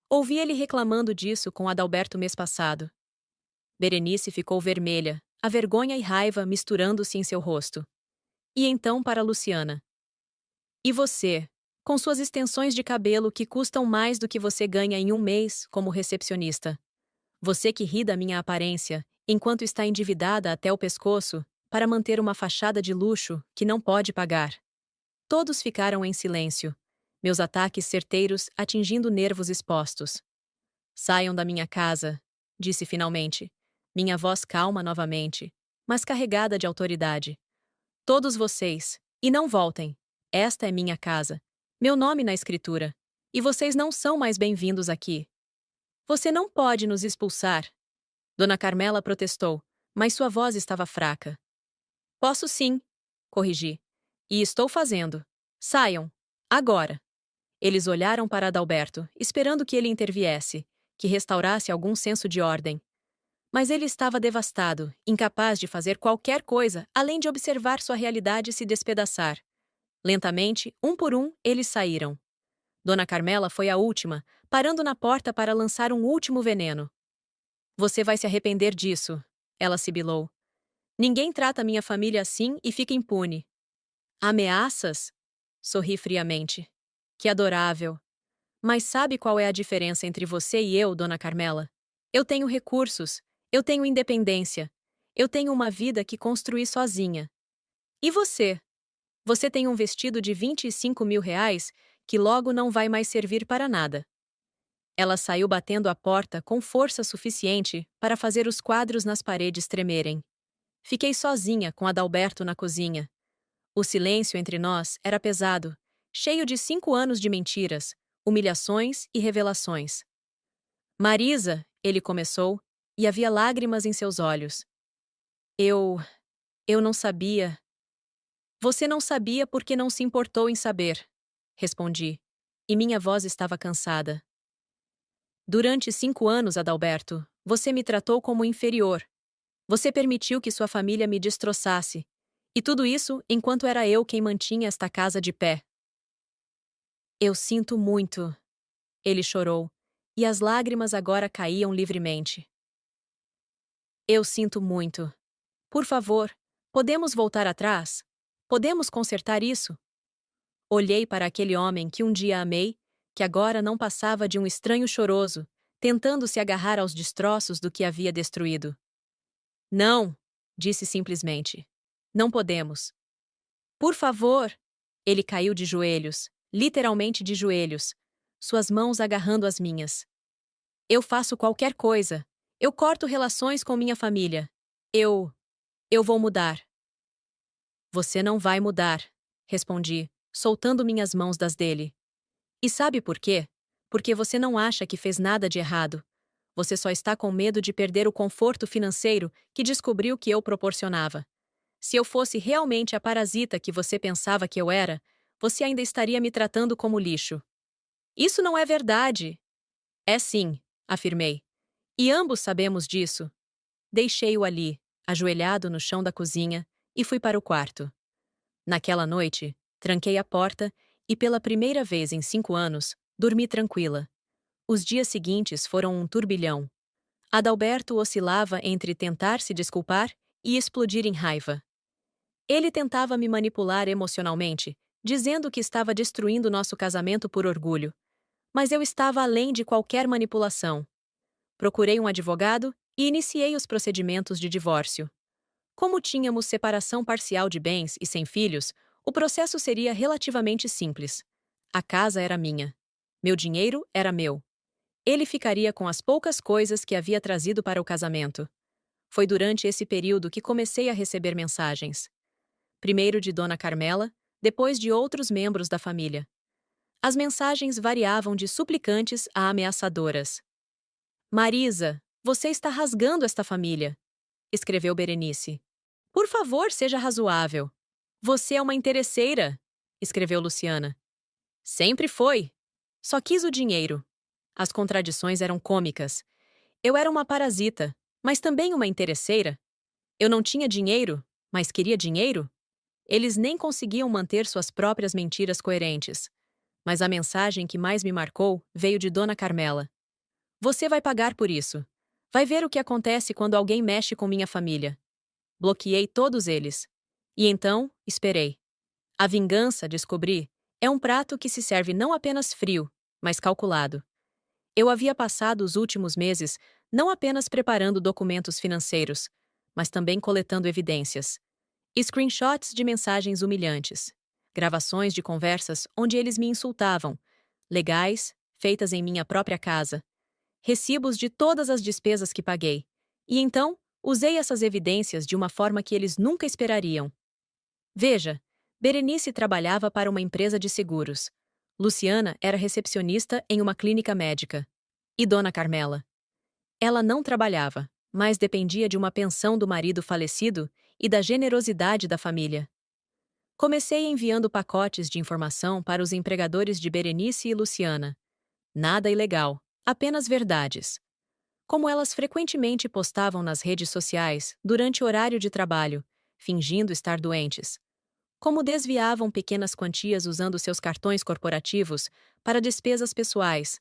Ouvi ele reclamando disso com Adalberto mês passado. Berenice ficou vermelha, a vergonha e raiva misturando-se em seu rosto. E então para Luciana. E você, com suas extensões de cabelo que custam mais do que você ganha em um mês como recepcionista? Você que ri da minha aparência, enquanto está endividada até o pescoço, para manter uma fachada de luxo que não pode pagar. Todos ficaram em silêncio, meus ataques certeiros atingindo nervos expostos. Saiam da minha casa, disse finalmente, minha voz calma novamente, mas carregada de autoridade. Todos vocês, e não voltem. Esta é minha casa, meu nome na escritura, e vocês não são mais bem-vindos aqui. Você não pode nos expulsar. Dona Carmela protestou, mas sua voz estava fraca. Posso sim, corrigi. E estou fazendo. Saiam. Agora. Eles olharam para Adalberto, esperando que ele interviesse, que restaurasse algum senso de ordem. Mas ele estava devastado, incapaz de fazer qualquer coisa além de observar sua realidade se despedaçar. Lentamente, um por um, eles saíram. Dona Carmela foi a última, parando na porta para lançar um último veneno. Você vai se arrepender disso, ela sibilou. Ninguém trata minha família assim e fica impune. Ameaças? Sorri friamente. Que adorável. Mas sabe qual é a diferença entre você e eu, Dona Carmela? Eu tenho recursos, eu tenho independência, eu tenho uma vida que construí sozinha. E você? Você tem um vestido de 25 mil reais que logo não vai mais servir para nada. Ela saiu batendo a porta com força suficiente para fazer os quadros nas paredes tremerem. Fiquei sozinha com Adalberto na cozinha. O silêncio entre nós era pesado, cheio de 5 anos de mentiras, humilhações e revelações. Marisa, ele começou, e havia lágrimas em seus olhos. Eu não sabia. Você não sabia porque não se importou em saber, respondi, e minha voz estava cansada. Durante 5 anos, Adalberto, você me tratou como inferior. Você permitiu que sua família me destroçasse. E tudo isso enquanto era eu quem mantinha esta casa de pé. Eu sinto muito. Ele chorou, e as lágrimas agora caíam livremente. Eu sinto muito. Por favor, podemos voltar atrás? Podemos consertar isso? Olhei para aquele homem que um dia amei, que agora não passava de um estranho choroso, tentando se agarrar aos destroços do que havia destruído. Não, disse simplesmente. Não podemos. Por favor! Ele caiu de joelhos, literalmente de joelhos, suas mãos agarrando as minhas. Eu faço qualquer coisa. Eu corto relações com minha família. Eu vou mudar. Você não vai mudar, respondi, soltando minhas mãos das dele. E sabe por quê? Porque você não acha que fez nada de errado. Você só está com medo de perder o conforto financeiro que descobriu que eu proporcionava. Se eu fosse realmente a parasita que você pensava que eu era, você ainda estaria me tratando como lixo. Isso não é verdade. É sim, afirmei. E ambos sabemos disso. Deixei-o ali, ajoelhado no chão da cozinha, e fui para o quarto. Naquela noite, tranquei a porta e, pela primeira vez em 5 anos, dormi tranquila. Os dias seguintes foram um turbilhão. Adalberto oscilava entre tentar se desculpar e explodir em raiva. Ele tentava me manipular emocionalmente, dizendo que estava destruindo nosso casamento por orgulho. Mas eu estava além de qualquer manipulação. Procurei um advogado e iniciei os procedimentos de divórcio. Como tínhamos separação parcial de bens e sem filhos, o processo seria relativamente simples. A casa era minha. Meu dinheiro era meu. Ele ficaria com as poucas coisas que havia trazido para o casamento. Foi durante esse período que comecei a receber mensagens. Primeiro de Dona Carmela, depois de outros membros da família. As mensagens variavam de suplicantes a ameaçadoras. Marisa, você está rasgando esta família, escreveu Berenice. Por favor, seja razoável. Você é uma interesseira, escreveu Luciana. Sempre foi. Só quis o dinheiro. As contradições eram cômicas. Eu era uma parasita, mas também uma interesseira. Eu não tinha dinheiro, mas queria dinheiro? Eles nem conseguiam manter suas próprias mentiras coerentes. Mas a mensagem que mais me marcou veio de Dona Carmela. Você vai pagar por isso. Vai ver o que acontece quando alguém mexe com minha família. Bloqueei todos eles. E então, esperei. A vingança, descobri, é um prato que se serve não apenas frio, mas calculado. Eu havia passado os últimos meses não apenas preparando documentos financeiros, mas também coletando evidências. Screenshots de mensagens humilhantes. Gravações de conversas onde eles me insultavam. Legais, feitas em minha própria casa. Recibos de todas as despesas que paguei. E então, usei essas evidências de uma forma que eles nunca esperariam. Veja, Berenice trabalhava para uma empresa de seguros. Luciana era recepcionista em uma clínica médica. E Dona Carmela? Ela não trabalhava, mas dependia de uma pensão do marido falecido e da generosidade da família. Comecei enviando pacotes de informação para os empregadores de Berenice e Luciana. Nada ilegal, apenas verdades. Como elas frequentemente postavam nas redes sociais durante o horário de trabalho, fingindo estar doentes. Como desviavam pequenas quantias usando seus cartões corporativos para despesas pessoais,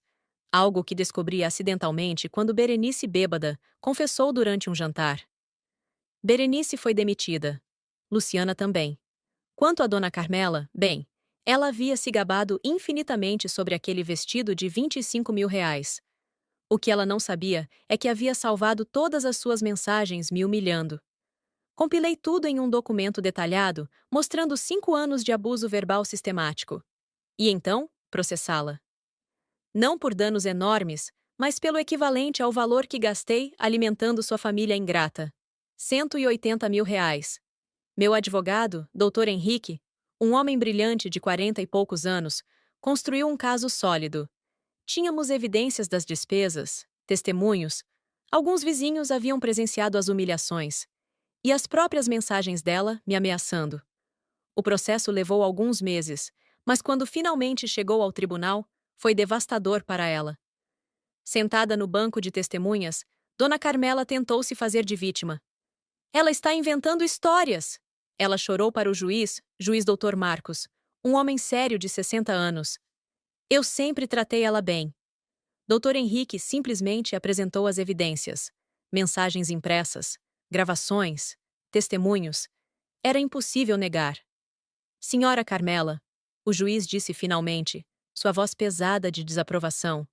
algo que descobri acidentalmente quando Berenice bêbada confessou durante um jantar. Berenice foi demitida. Luciana também. Quanto a Dona Carmela, bem, ela havia se gabado infinitamente sobre aquele vestido de 25 mil reais. O que ela não sabia é que havia salvado todas as suas mensagens me humilhando. Compilei tudo em um documento detalhado, mostrando 5 anos de abuso verbal sistemático. E então, processá-la. Não por danos enormes, mas pelo equivalente ao valor que gastei alimentando sua família ingrata. 180 mil reais. Meu advogado, Dr. Henrique, um homem brilhante de 40 e poucos anos, construiu um caso sólido. Tínhamos evidências das despesas, testemunhos. Alguns vizinhos haviam presenciado as humilhações. E as próprias mensagens dela me ameaçando. O processo levou alguns meses, mas quando finalmente chegou ao tribunal, foi devastador para ela. Sentada no banco de testemunhas, Dona Carmela tentou se fazer de vítima. Ela está inventando histórias! Ela chorou para o juiz Dr. Marcos, um homem sério de 60 anos. Eu sempre tratei ela bem. Dr. Henrique simplesmente apresentou as evidências. Mensagens impressas, gravações, testemunhos. Era impossível negar. Senhora Carmela, o juiz disse finalmente, sua voz pesada de desaprovação.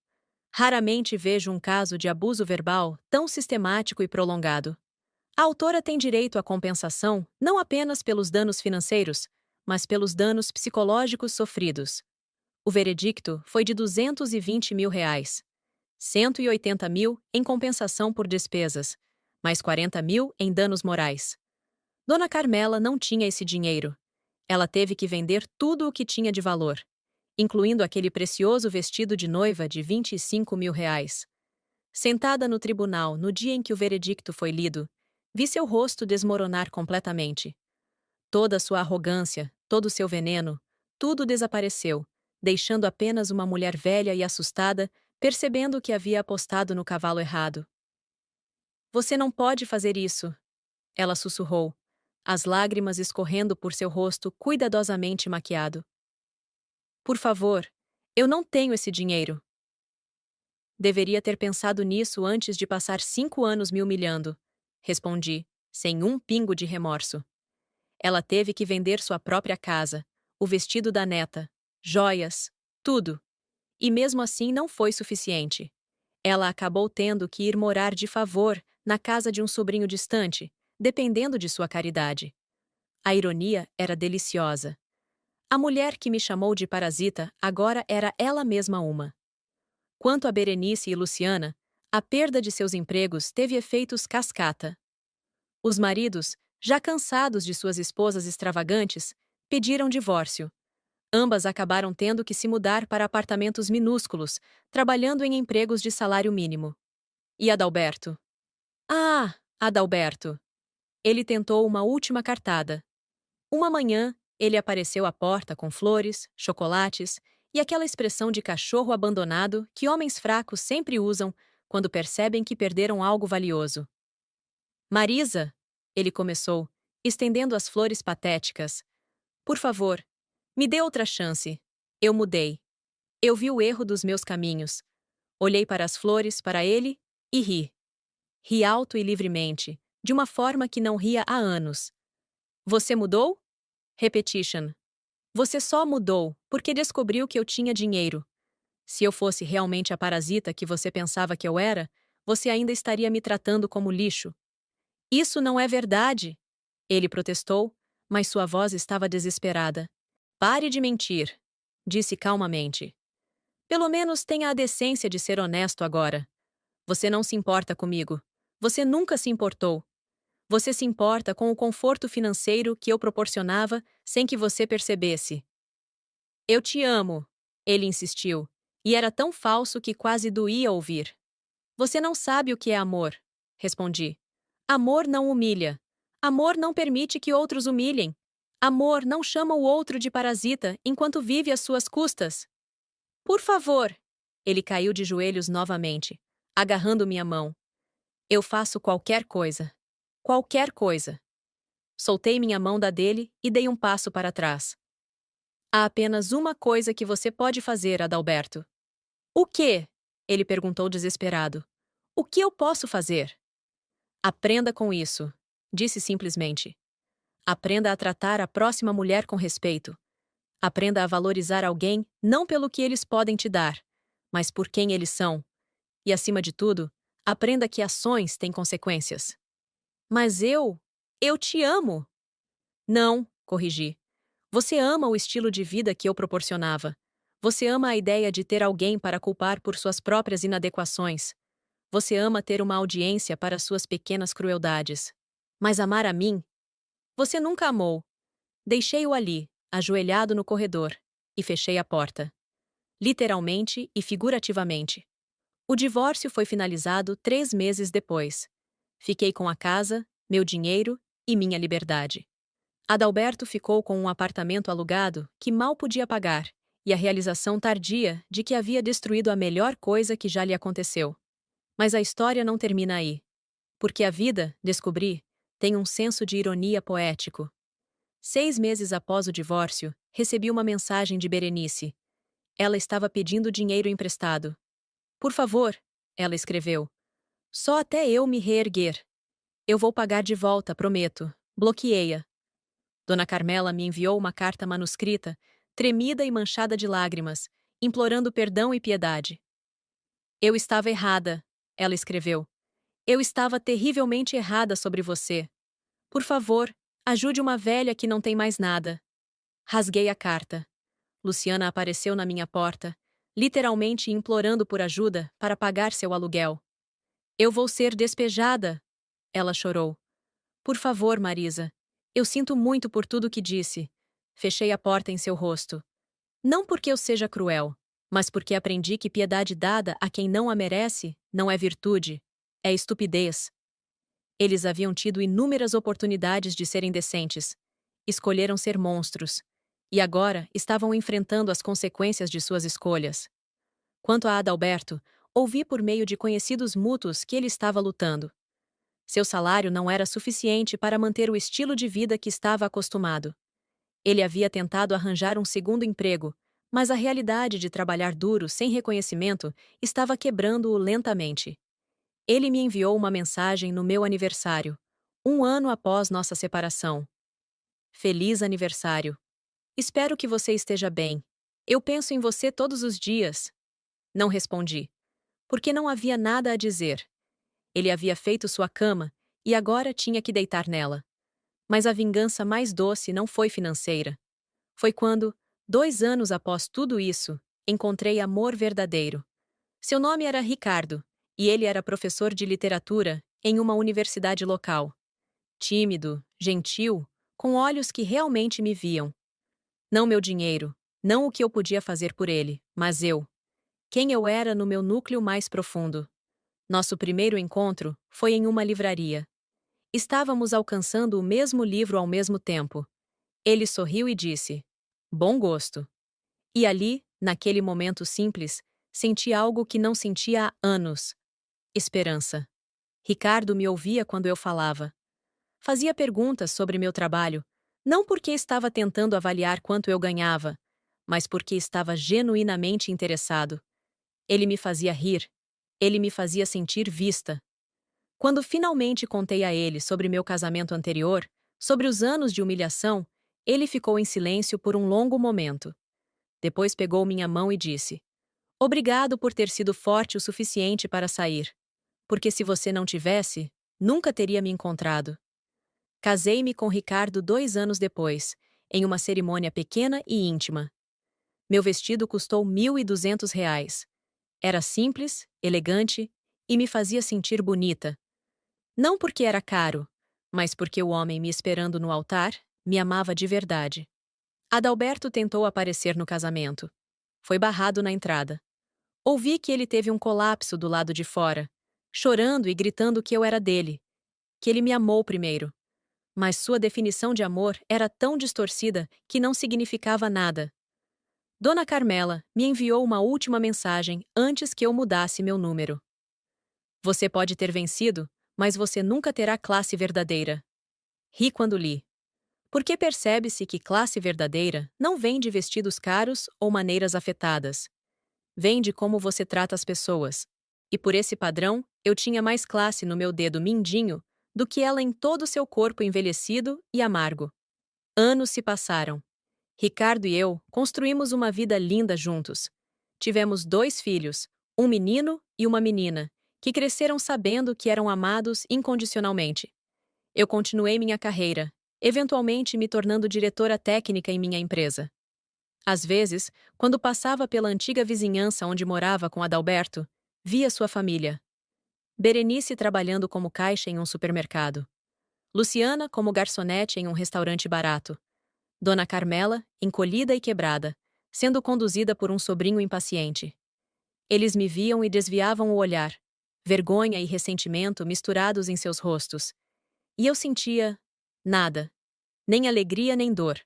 Raramente vejo um caso de abuso verbal tão sistemático e prolongado. A autora tem direito à compensação não apenas pelos danos financeiros, mas pelos danos psicológicos sofridos. O veredicto foi de 220 mil reais. 180 mil em compensação por despesas, mais 40 mil em danos morais. Dona Carmela não tinha esse dinheiro. Ela teve que vender tudo o que tinha de valor, incluindo aquele precioso vestido de noiva de 25 mil reais. Sentada no tribunal no dia em que o veredicto foi lido, vi seu rosto desmoronar completamente. Toda a sua arrogância, todo o seu veneno, tudo desapareceu, deixando apenas uma mulher velha e assustada, percebendo que havia apostado no cavalo errado. Você não pode fazer isso, ela sussurrou, as lágrimas escorrendo por seu rosto cuidadosamente maquiado. Por favor, eu não tenho esse dinheiro. Deveria ter pensado nisso antes de passar 5 anos me humilhando, respondi, sem um pingo de remorso. Ela teve que vender sua própria casa, o vestido da neta, joias, tudo. E mesmo assim não foi suficiente. Ela acabou tendo que ir morar de favor na casa de um sobrinho distante, dependendo de sua caridade. A ironia era deliciosa. A mulher que me chamou de parasita agora era ela mesma uma. Quanto a Berenice e Luciana, a perda de seus empregos teve efeitos cascata. Os maridos, já cansados de suas esposas extravagantes, pediram divórcio. Ambas acabaram tendo que se mudar para apartamentos minúsculos, trabalhando em empregos de salário mínimo. E Adalberto? Ah, Adalberto! Ele tentou uma última cartada. Uma manhã, ele apareceu à porta com flores, chocolates e aquela expressão de cachorro abandonado que homens fracos sempre usam quando percebem que perderam algo valioso. Marisa, ele começou, estendendo as flores patéticas. Por favor, me dê outra chance. Eu mudei. Eu vi o erro dos meus caminhos. Olhei para as flores, para ele, e ri. Ri alto e livremente, de uma forma que não ria há anos. Você mudou? Repetition. Você só mudou porque descobriu que eu tinha dinheiro. Se eu fosse realmente a parasita que você pensava que eu era, você ainda estaria me tratando como lixo. Isso não é verdade! Ele protestou, mas sua voz estava desesperada. Pare de mentir, disse calmamente. Pelo menos tenha a decência de ser honesto agora. Você não se importa comigo. Você nunca se importou. Você se importa com o conforto financeiro que eu proporcionava sem que você percebesse. Eu te amo, ele insistiu, e era tão falso que quase doía ouvir. Você não sabe o que é amor, respondi. Amor não humilha. Amor não permite que outros humilhem. Amor não chama o outro de parasita enquanto vive às suas custas. Por favor! Ele caiu de joelhos novamente, agarrando minha mão. Eu faço qualquer coisa. Qualquer coisa. Soltei minha mão da dele e dei um passo para trás. Há apenas uma coisa que você pode fazer, Adalberto. O quê? Ele perguntou desesperado. O que eu posso fazer? Aprenda com isso, disse simplesmente. Aprenda a tratar a próxima mulher com respeito. Aprenda a valorizar alguém não pelo que eles podem te dar, mas por quem eles são. E, acima de tudo, aprenda que ações têm consequências. Mas eu te amo! Não, corrigi. Você ama o estilo de vida que eu proporcionava. Você ama a ideia de ter alguém para culpar por suas próprias inadequações. Você ama ter uma audiência para suas pequenas crueldades. Mas amar a mim? Você nunca amou. Deixei-o ali, ajoelhado no corredor, e fechei a porta. Literalmente e figurativamente. O divórcio foi finalizado 3 meses depois. Fiquei com a casa, meu dinheiro e minha liberdade. Adalberto ficou com um apartamento alugado que mal podia pagar e a realização tardia de que havia destruído a melhor coisa que já lhe aconteceu. Mas a história não termina aí. Porque a vida, descobri, tem um senso de ironia poético. 6 meses após o divórcio, recebi uma mensagem de Berenice. Ela estava pedindo dinheiro emprestado. Por favor, ela escreveu. Só até eu me reerguer. Eu vou pagar de volta, prometo. Bloqueei-a. Dona Carmela me enviou uma carta manuscrita, tremida e manchada de lágrimas, implorando perdão e piedade. Eu estava errada, ela escreveu. Eu estava terrivelmente errada sobre você. Por favor, ajude uma velha que não tem mais nada. Rasguei a carta. Luciana apareceu na minha porta, literalmente implorando por ajuda para pagar seu aluguel. Eu vou ser despejada, ela chorou. Por favor, Marisa. Eu sinto muito por tudo que disse. Fechei a porta em seu rosto. Não porque eu seja cruel, mas porque aprendi que piedade dada a quem não a merece não é virtude, é estupidez. Eles haviam tido inúmeras oportunidades de serem decentes. Escolheram ser monstros. E agora estavam enfrentando as consequências de suas escolhas. Quanto a Adalberto, ouvi por meio de conhecidos mútuos que ele estava lutando. Seu salário não era suficiente para manter o estilo de vida que estava acostumado. Ele havia tentado arranjar um segundo emprego, mas a realidade de trabalhar duro sem reconhecimento estava quebrando-o lentamente. Ele me enviou uma mensagem no meu aniversário, 1 ano após nossa separação. Feliz aniversário. Espero que você esteja bem. Eu penso em você todos os dias. Não respondi, porque não havia nada a dizer. Ele havia feito sua cama e agora tinha que deitar nela. Mas a vingança mais doce não foi financeira. Foi quando, 2 anos após tudo isso, encontrei amor verdadeiro. Seu nome era Ricardo, e ele era professor de literatura em uma universidade local. Tímido, gentil, com olhos que realmente me viam. Não meu dinheiro, não o que eu podia fazer por ele, mas eu. Quem eu era no meu núcleo mais profundo. Nosso primeiro encontro foi em uma livraria. Estávamos alcançando o mesmo livro ao mesmo tempo. Ele sorriu e disse: Bom gosto. E ali, naquele momento simples, senti algo que não sentia há anos: esperança. Ricardo me ouvia quando eu falava. Fazia perguntas sobre meu trabalho, não porque estava tentando avaliar quanto eu ganhava, mas porque estava genuinamente interessado. Ele me fazia rir. Ele me fazia sentir vista. Quando finalmente contei a ele sobre meu casamento anterior, sobre os anos de humilhação, ele ficou em silêncio por um longo momento. Depois pegou minha mão e disse: Obrigado por ter sido forte o suficiente para sair. Porque se você não tivesse, nunca teria me encontrado. Casei-me com Ricardo 2 anos depois, em uma cerimônia pequena e íntima. Meu vestido custou R$ 1.200. Era simples, elegante e me fazia sentir bonita. Não porque era caro, mas porque o homem me esperando no altar me amava de verdade. Adalberto tentou aparecer no casamento. Foi barrado na entrada. Ouvi que ele teve um colapso do lado de fora, chorando e gritando que eu era dele, que ele me amou primeiro. Mas sua definição de amor era tão distorcida que não significava nada. Dona Carmela me enviou uma última mensagem antes que eu mudasse meu número. Você pode ter vencido, mas você nunca terá classe verdadeira. Ri quando li. Porque percebe-se que classe verdadeira não vem de vestidos caros ou maneiras afetadas. Vem de como você trata as pessoas. E por esse padrão, eu tinha mais classe no meu dedo mindinho do que ela em todo o seu corpo envelhecido e amargo. Anos se passaram. Ricardo e eu construímos uma vida linda juntos. Tivemos 2 filhos, um menino e uma menina, que cresceram sabendo que eram amados incondicionalmente. Eu continuei minha carreira, eventualmente me tornando diretora técnica em minha empresa. Às vezes, quando passava pela antiga vizinhança onde morava com Adalberto, via sua família. Berenice trabalhando como caixa em um supermercado. Luciana como garçonete em um restaurante barato. Dona Carmela, encolhida e quebrada, sendo conduzida por um sobrinho impaciente. Eles me viam e desviavam o olhar, vergonha e ressentimento misturados em seus rostos. E eu sentia nada, nem alegria nem dor.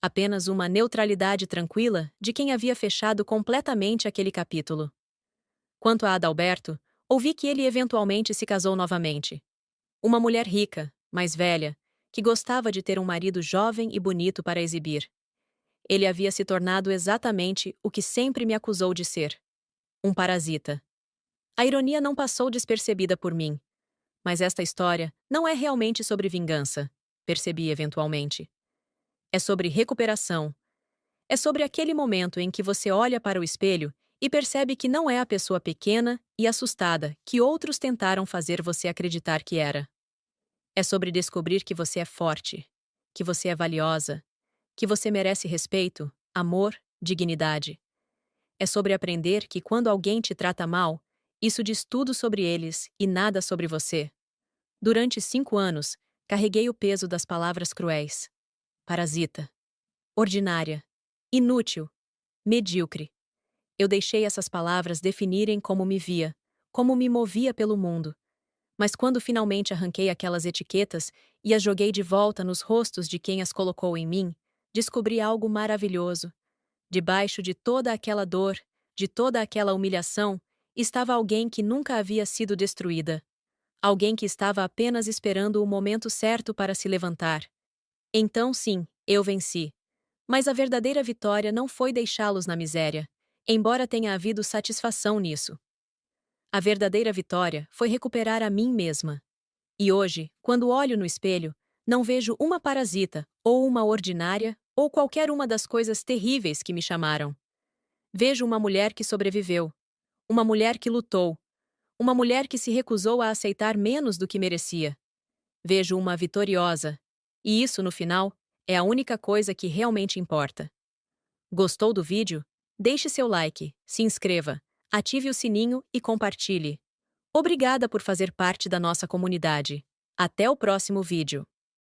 Apenas uma neutralidade tranquila de quem havia fechado completamente aquele capítulo. Quanto a Adalberto, ouvi que ele eventualmente se casou novamente. Uma mulher rica, mais velha, que gostava de ter um marido jovem e bonito para exibir. Ele havia se tornado exatamente o que sempre me acusou de ser: um parasita. A ironia não passou despercebida por mim. Mas esta história não é realmente sobre vingança, percebi eventualmente. É sobre recuperação. É sobre aquele momento em que você olha para o espelho e percebe que não é a pessoa pequena e assustada que outros tentaram fazer você acreditar que era. É sobre descobrir que você é forte, que você é valiosa, que você merece respeito, amor, dignidade. É sobre aprender que quando alguém te trata mal, isso diz tudo sobre eles e nada sobre você. Durante 5 anos, carreguei o peso das palavras cruéis. Parasita. Ordinária. Inútil. Medíocre. Eu deixei essas palavras definirem como me via, como me movia pelo mundo. Mas quando finalmente arranquei aquelas etiquetas e as joguei de volta nos rostos de quem as colocou em mim, descobri algo maravilhoso. Debaixo de toda aquela dor, de toda aquela humilhação, estava alguém que nunca havia sido destruída. Alguém que estava apenas esperando o momento certo para se levantar. Então, sim, eu venci. Mas a verdadeira vitória não foi deixá-los na miséria, embora tenha havido satisfação nisso. A verdadeira vitória foi recuperar a mim mesma. E hoje, quando olho no espelho, não vejo uma parasita ou uma ordinária ou qualquer uma das coisas terríveis que me chamaram. Vejo uma mulher que sobreviveu, uma mulher que lutou, uma mulher que se recusou a aceitar menos do que merecia. Vejo uma vitoriosa. E isso, no final, é a única coisa que realmente importa. Gostou do vídeo? Deixe seu like, se inscreva, ative o sininho e compartilhe. Obrigada por fazer parte da nossa comunidade. Até o próximo vídeo.